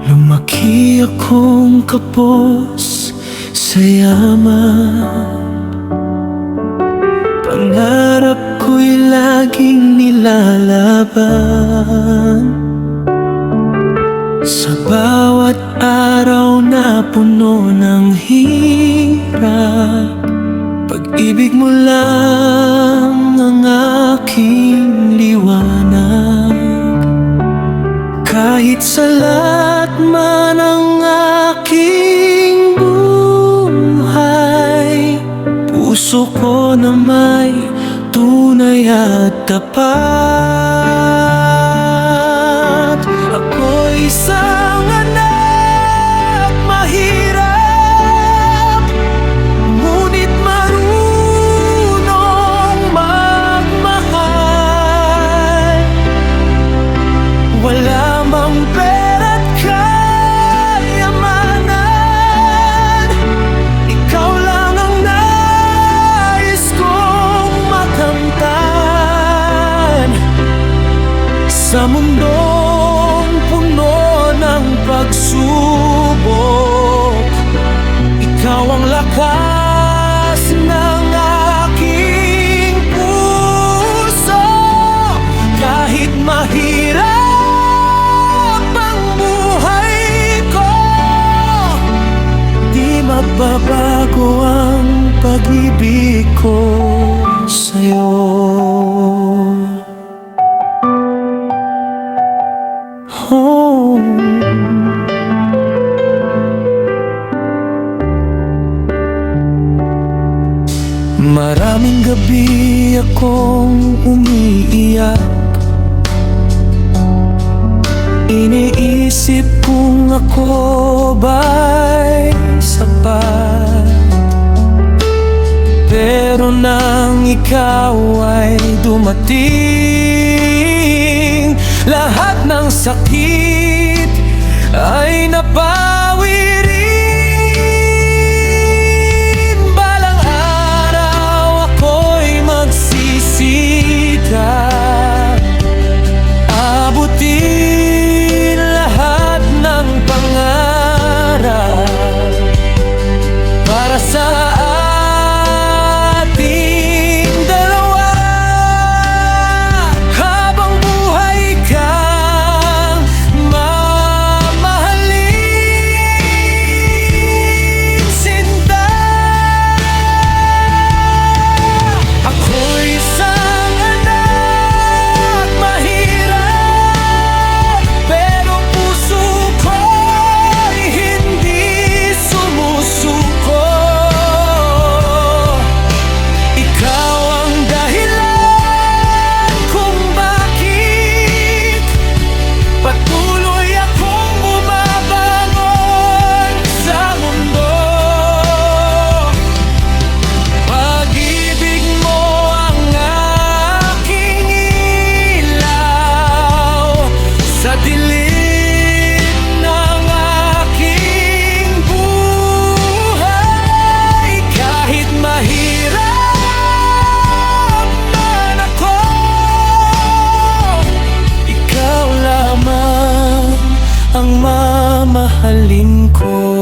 Lumaki akong kapos sa yaman, pangarap ko'y laging nilalaban. Sa bawat araw na puno ng hirap, pag-ibig mo lang ang aking liwanag. Kahit salat man ang aking buhay, puso ko na may tunay at tapat. Ako'y isang anak mahirap, ngunit marunong magmahal. Wala mang pera't kayamanan, ikaw lang ang nais kong makamtan. Sa mundong puno ng pagsubok, ikaw ang lakas ng aking puso. Kahit mahirap ang buhay ko, di magbabago ang pag-ibig ko sa'yo. Oh. Maraming gabi akong umiiyak, iniisip kung ako ba'y sapat. Pero nang ikaw ay dumating, lahat ng sakit ay napawi rin. Balang araw ako'y magsisikap, abutin lahat ng pangarap para sa ating dalawa. Habang buhay kang mamahalin, sinta. Ako'y isang anak mahirap, pero puso ko'y hindi sumusuko. Ikaw ang dahilan kung bakit patuloy akong bumabangon sa mundo. Pag-ibig mo ang aking ilaw sa dilim ng aking buhay. Kahit mahirap man ako, ikaw lamang ang mamahalin ko.